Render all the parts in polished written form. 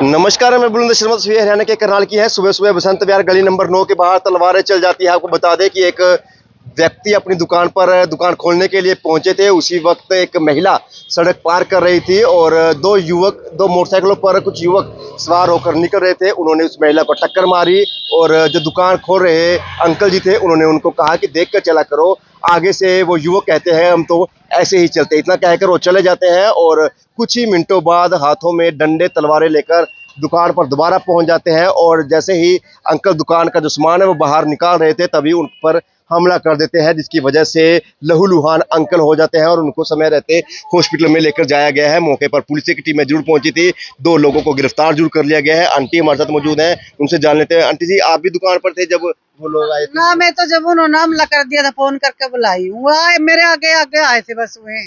नमस्कार, मैं बुलंद शर्मा। तस्वीर हरियाणा के करनाल की है। सुबह सुबह बसंत विहार गली नंबर 9 के बाहर तलवारें चल जाती है। आपको बता दें कि एक व्यक्ति अपनी दुकान पर दुकान खोलने के लिए पहुंचे थे। उसी वक्त एक महिला सड़क पार कर रही थी और दो मोटरसाइकिलों पर कुछ युवक सवार होकर निकल रहे थे। उन्होंने उस महिला को टक्कर मारी और जो दुकान खोल रहे अंकल जी थे, उन्होंने उनको कहा कि देख कर चला करो। आगे से वो युवक कहते हैं हम तो ऐसे ही चलते। इतना कहकर वो चले जाते हैं और कुछ ही मिनटों बाद हाथों में डंडे तलवारें लेकर दुकान पर दोबारा पहुंच जाते हैं। और जैसे ही अंकल दुकान का जो सामान है वो बाहर निकाल रहे थे, तभी उन पर हमला कर देते हैं, जिसकी वजह से लहूलुहान अंकल हो जाते हैं और उनको समय रहते हॉस्पिटल में लेकर जाया गया है। मौके पर पुलिस की टीमें जरूर पहुंची थी। 2 लोगों को गिरफ्तार जरूर कर लिया गया है। आंटी हमारे साथ मौजूद हैं, उनसे जान लेते हैं। आंटी जी, आप भी दुकान पर थे जब वो लोग आए थे? ना, मैं तो जब उन्होंने हमला कर दिया था फोन करके बुलाई हूँ, मेरे आगे आगे आए थे बस वे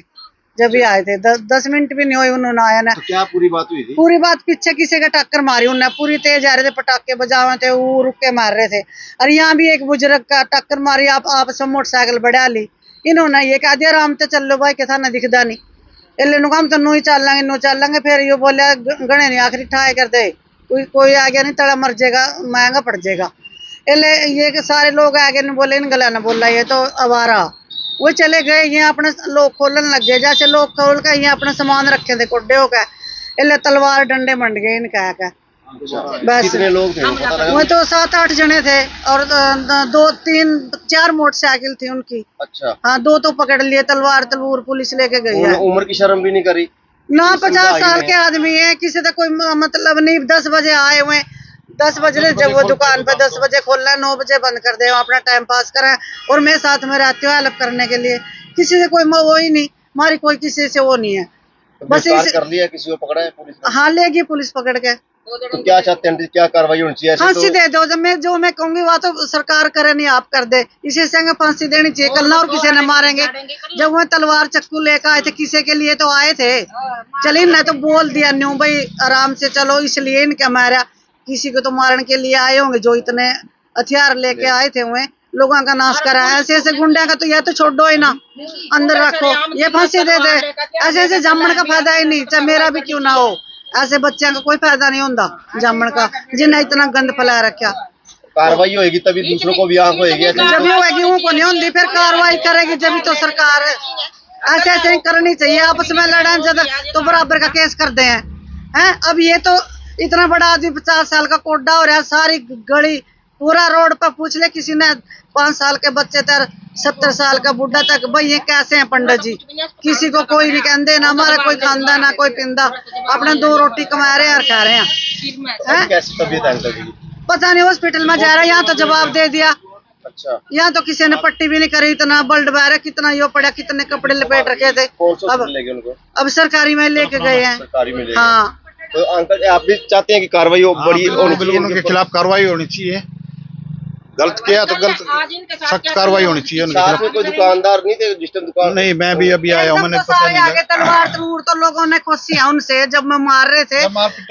जब भी आए थे। 10 मिनट भी नहीं हुए उन्होंने आया ना। तो क्या पूरी बात हुई थी? पूरी बात पीछे किसी का टक्कर मारी उन्होंने, पूरी तेज आ रहे थे, पटाखे बजा थे, वो रुक के मार रहे थे। और यहाँ भी एक बुजुर्ग का टक्कर मारी, आप सब मोटरसाइकिल बढ़ा ली। इन्होंने ये कह दिया आराम से चल लो भाई, कैसा ना दिखदा नहीं इले हम तो नू ही चल लेंगे। फिर ये बोले गणे नहीं आखिरी ठाए कर दे, कोई आ गया नहीं तड़ा मर जाएगा, महंगा पड़ जाएगा। इले ये सारे लोग आगे नहीं बोले, इन गला न बोला, ये तो आवारा। वो चले गए, ये अपने लोग खोलन लग गए। जैसे लोग खोल के ये अपने सामान रखे थे कोड्डे हो गए, इले तलवार डंडे मंड गए इनका का। बस कितने लोग थे पता लगा? वो तो 7-8 जने थे और 2-3-4 मोटरसाइकिल थी उनकी। अच्छा। हाँ, 2 तो पकड़ लिए, तलवार पुलिस लेके गई है। उम्र की शर्म भी नहीं करी ना, 50 साल के आदमी है, किसी का कोई मतलब नहीं। 10 बजे आए हुए, 10 बजे जब वो दुकान पे 10 बजे खोलना है, 9 बजे बंद कर दे, अपना टाइम पास करें। और मैं साथ में रहती हूँ हेल्प करने के लिए। किसी से कोई वो ही नहीं, हमारी कोई किसी से वो नहीं है। बस कर लिया, किसी को पकड़ा है पुलिस ने? हाँ, लेगी पुलिस पकड़ के। तो क्या चाहते हैं, क्या कार्रवाई होनी चाहिए? फांसी दे दो। जो मैं कहूंगी वो तो सरकार करे, नहीं आप कर दे। इसी से फांसी देनी चाहिए। कल ना और किसी ने मारेंगे। जब वो तलवार चक्कू लेकर आए थे, किसी के लिए तो आए थे, चलिए ना तो बोल दिया न्यू भाई आराम से चलो, इसलिए इनका मारा। किसी को तो मारने के लिए आए होंगे, जो इतने हथियार लेके आए थे हुए लोगों का नाश करा है। ऐसे गुंडा का तो यह तो छोड़ो ही ना, अंदर रखो, ये फांसी दे दे। ऐसे जामन का फायदा ही नहीं, चाहे मेरा भी क्यों ना हो। ऐसे बच्चों का कोई फायदा नहीं होता जामन का, जिन्हें इतना गंद फैला रखा। कार्रवाई होगी तभी दूसरों को भी आंख होगी। जब भी होगी उनको नहीं होती, फिर कार्रवाई करेगी जब तो सरकार। ऐसे करनी चाहिए। आपस में लड़ाई ज्यादा तो बराबर का केस करते हैं। अब ये तो इतना बड़ा आदमी 50 साल का कोड्डा हो रहा है, सारी गली पूरा रोड पर पूछ ले किसी ने, 5 साल के बच्चे तक 70 साल का बुढ़ा तक, भाई ये कैसे हैं पंडित जी? किसी को कोई नहीं कहते ना, हमारा कोई खानदा ना कोई पिंदा, अपने 2 रोटी कमा रहे हैं और खा रहे हैं। कैसी तबीयत है अंकल जी? पता नहीं, हॉस्पिटल में जा रहे हैं। यहाँ तो जवाब दे दिया। अच्छा। यहाँ तो किसी ने पट्टी भी नहीं करी। इतना ब्लड बह, कितना यो पड़ा, कितने कपड़े लपेट रखे थे। अब सरकारी में लेके गए हैं। सरकारी में हाँ। तो अंकल आप भी चाहते हैं कि कार्रवाई बड़ी उनके खिलाफ कार्रवाई होनी चाहिए। गलत किया तो गलत, सख्त कार्रवाई होनी चाहिए उनके खिलाफ। कोई दुकानदार नहीं थे जिस टाइम दुकान? नहीं, मैं भी अभी आया हूँ, मैंने पता नहीं आगे तलवार तलूर तो लोगों ने खुशी है उनसे, जब मैं मार रहे थे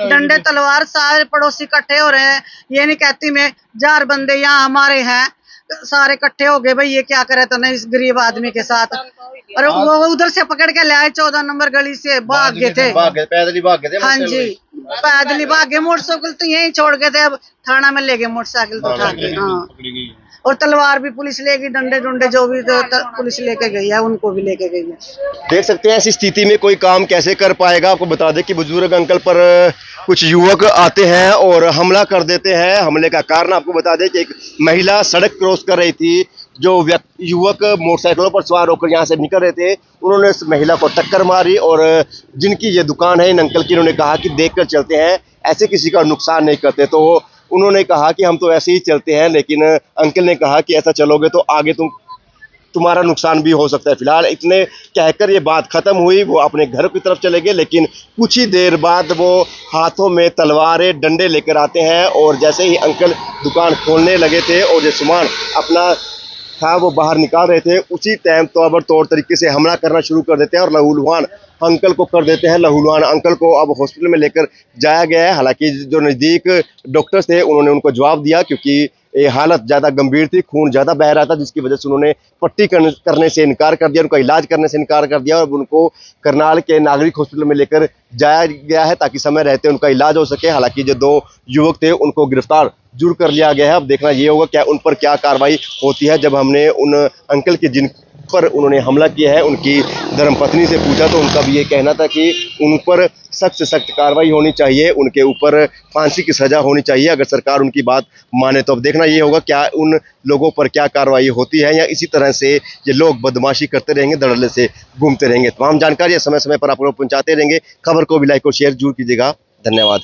डंडे तलवार, सारे पड़ोसी इकट्ठे हो रहे हैं। ये नहीं कहती मैं 4 बंदे यहाँ हमारे हैं, सारे इकट्ठे हो गए, भाई ये क्या करे तो नहीं इस गरीब आदमी के साथ। और वो उधर से पकड़ के ले आए, 14 नंबर गली से भाग गए थे। पैदल ही भाग गए थे? हाँ जी, पैदल ही भाग गए। मोटरसाइकिल तो यहीं छोड़ गए थे, अब थाना में ले गए मोटरसाइकिल तो उठा के। हाँ, और तलवार भी पुलिस लेगी, डंडे डुंडे जो भी पुलिस लेके गई है, उनको भी लेके गई है। देख सकते हैं ऐसी स्थिति में कोई काम कैसे कर पाएगा। आपको बता दें कि बुजुर्ग अंकल पर कुछ युवक आते हैं और हमला कर देते हैं। हमले का कारण आपको बता दें कि एक महिला सड़क क्रॉस कर रही थी, जो युवक मोटरसाइकिलों पर सवार होकर यहाँ से निकल रहे थे, उन्होंने इस महिला को टक्कर मारी। और जिनकी ये दुकान है इन अंकल की, उन्होंने कहा कि देख कर चलते हैं, ऐसे किसी का नुकसान नहीं करते। तो उन्होंने कहा कि हम तो ऐसे ही चलते हैं, लेकिन अंकल ने कहा कि ऐसा चलोगे तो आगे तुम्हारा नुकसान भी हो सकता है। फिलहाल इतने कहकर ये बात खत्म हुई। वो अपने घर की तरफ चले गए, लेकिन कुछ ही देर बाद वो हाथों में तलवारें डंडे लेकर आते हैं। और जैसे ही अंकल दुकान खोलने लगे थे और जो सामान अपना था वो बाहर निकाल रहे थे, उसी टाइम तौर तरीके से हमला करना शुरू कर देते हैं और लहूलुहान अंकल को कर देते हैं। लहूलुहान अंकल को अब हॉस्पिटल में लेकर जाया गया है। हालांकि जो नज़दीक डॉक्टर्स थे उन्होंने उनको जवाब दिया, क्योंकि ये हालत ज़्यादा गंभीर थी, खून ज़्यादा बह रहा था, जिसकी वजह से उन्होंने पट्टी करने से इनकार कर दिया, उनका इलाज करने से इनकार कर दिया और उनको करनाल के नागरिक हॉस्पिटल में लेकर जाया गया है ताकि समय रहते उनका इलाज हो सके। हालांकि जो 2 युवक थे उनको गिरफ्तार जरूर कर लिया गया है। अब देखना ये होगा क्या उन पर क्या कार्रवाई होती है। जब हमने उन अंकल के जिन पर उन्होंने हमला किया है उनकी धर्मपत्नी से पूछा तो उनका भी ये कहना था कि उन पर सख्त से सख्त कार्रवाई होनी चाहिए, उनके ऊपर फांसी की सजा होनी चाहिए अगर सरकार उनकी बात माने तो। अब देखना ये होगा क्या उन लोगों पर क्या कार्रवाई होती है या इसी तरह से ये लोग बदमाशी करते रहेंगे, धड़ल्ले से घूमते रहेंगे। तमाम जानकारी समय समय पर आप लोग पहुंचाते रहेंगे। खबर को भी लाइक और शेयर जरूर कीजिएगा। धन्यवाद।